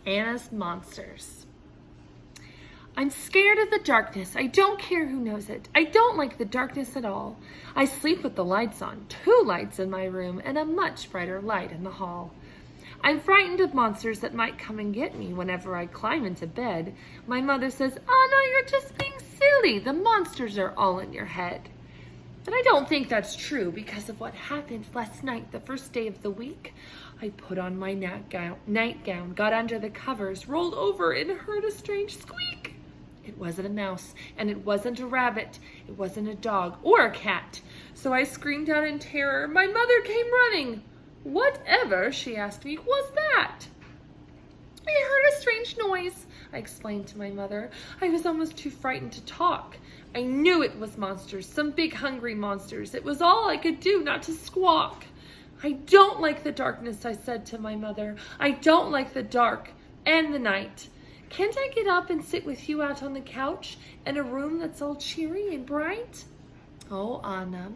Anna's Monsters. I'm scared of the darkness. I don't care who knows it. I don't like the darkness at all. I sleep with the lights on, 2 lights in my room and a much brighter light in the hall. I'm frightened of monsters that might come and get me whenever I climb into bed. My mother says, "Anna, you're just being silly. The monsters are all in your head." But I don't think that's true because of what happened last night, the first day of the week. I put on my nightgown, got under the covers, rolled over, and heard a strange squeak. It wasn't a mouse, and it wasn't a rabbit. It wasn't a dog or a cat. So I screamed out in terror. My mother came running. "Whatever," she asked me, "was that?" "I heard a strange noise," I explained to my mother. I was almost too frightened to talk. I knew it was monsters, some big hungry monsters. It was all I could do not to squawk. "I don't like the darkness," I said to my mother. "I don't like the dark and the night. Can't I get up and sit with you out on the couch in a room that's all cheery and bright?" "Oh, Anna,"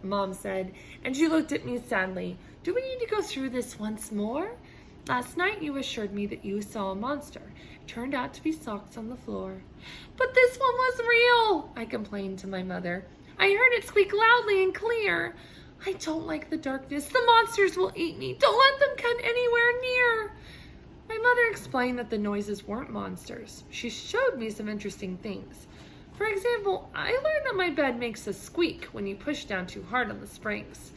Mom said, and she looked at me sadly. "Do we need to go through this once more? Last night you assured me that you saw a monster. It turned out to be socks on the floor." "But this one was real," I complained to my mother. "I heard it squeak loudly and clear. I don't like the darkness. The monsters will eat me. Don't let them come anywhere near." My mother explained that the noises weren't monsters. She showed me some interesting things. For example, I learned that my bed makes a squeak when you push down too hard on the springs.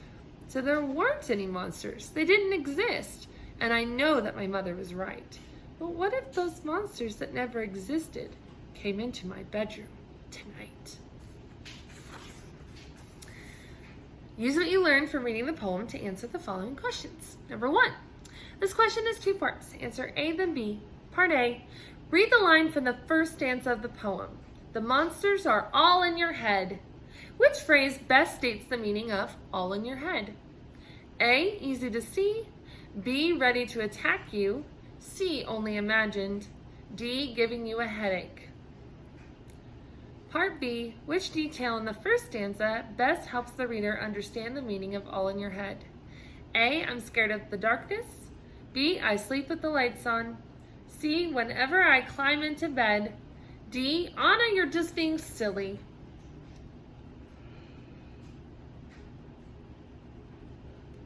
So there weren't any monsters. They didn't exist. And I know that my mother was right. But what if those monsters that never existed came into my bedroom tonight? Use what you learned from reading the poem to answer the following questions. Number 1. This question is 2 parts. Answer A, then B. Part A. Read the line from the first stanza of the poem. "The monsters are all in your head." Which phrase best states the meaning of all in your head? A, easy to see. B, ready to attack you. C, only imagined. D, giving you a headache. Part B, which detail in the first stanza best helps the reader understand the meaning of all in your head? A, I'm scared of the darkness. B, I sleep with the lights on. C, whenever I climb into bed. D, Anna, you're just being silly.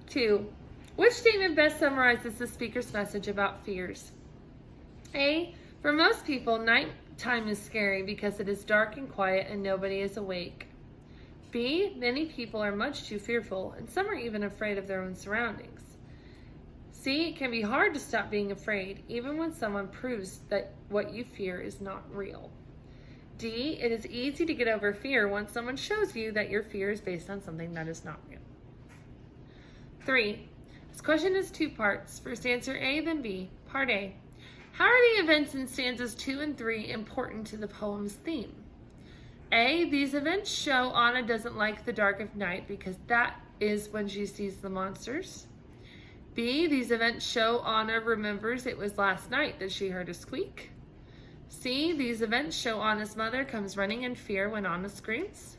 Two, which statement best summarizes the speaker's message about fears? A, for most people, nighttime is scary because it is dark and quiet and nobody is awake. B, many people are much too fearful and some are even afraid of their own surroundings. C, it can be hard to stop being afraid even when someone proves that what you fear is not real. D, it is easy to get over fear once someone shows you that your fear is based on something that is not real. 3. This question is 2 parts. First answer A, then B. Part A. How are the events in stanzas 2 and 3 important to the poem's theme? A, these events show Anna doesn't like the dark of night because that is when she sees the monsters. B, these events show Anna remembers it was last night that she heard a squeak. C, these events show Anna's mother comes running in fear when Anna screams.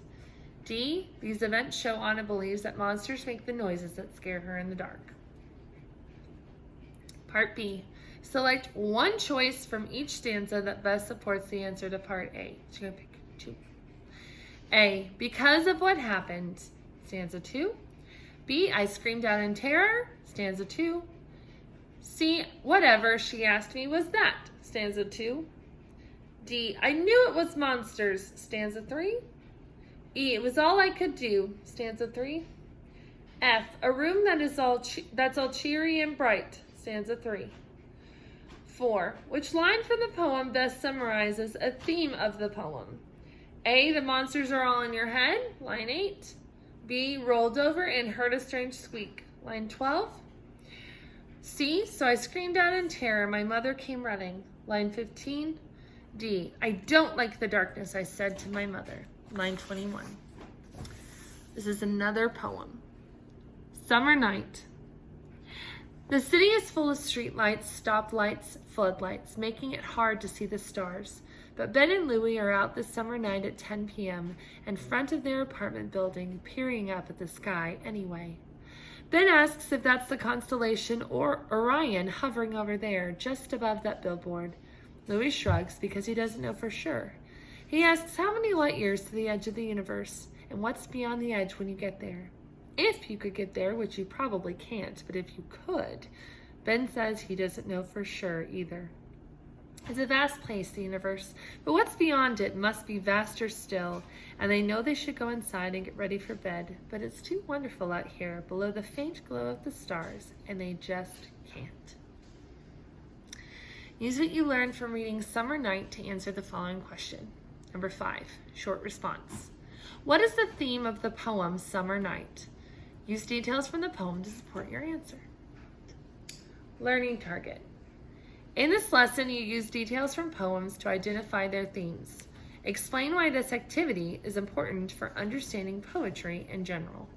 D, these events show Anna believes that monsters make the noises that scare her in the dark. Part B, select one choice from each stanza that best supports the answer to part A. So you're going to pick 2. A, because of what happened, stanza 2. B, I screamed out in terror, stanza 2. C, whatever she asked me was that, stanza 2. D, I knew it was monsters, stanza 3. E, it was all I could do, stanza 3. F, a room that's all cheery and bright, stanza 3. 4, which line from the poem best summarizes a theme of the poem? A, the monsters are all in your head, line 8. B, rolled over and heard a strange squeak, line 12. C, so I screamed out in terror, my mother came running, line 15. D, I don't like the darkness, I said to my mother, line 21. This is another poem. Summer night. The city is full of streetlights, stoplights, floodlights, making it hard to see the stars. But Ben and Louie are out this summer night at 10 p.m. in front of their apartment building, peering up at the sky anyway. Ben asks if that's the constellation or Orion hovering over there, just above that billboard. Louis shrugs because he doesn't know for sure. He asks how many light years to the edge of the universe, and what's beyond the edge when you get there. If you could get there, which you probably can't, but if you could, Ben says he doesn't know for sure either. It's a vast place, the universe, but what's beyond it must be vaster still, and they know they should go inside and get ready for bed, but it's too wonderful out here below the faint glow of the stars, and they just can't. Use what you learned from reading Summer Night to answer the following question. Number 5, short response. What is the theme of the poem Summer Night? Use details from the poem to support your answer. Learning target. In this lesson, you use details from poems to identify their themes. Explain why this activity is important for understanding poetry in general.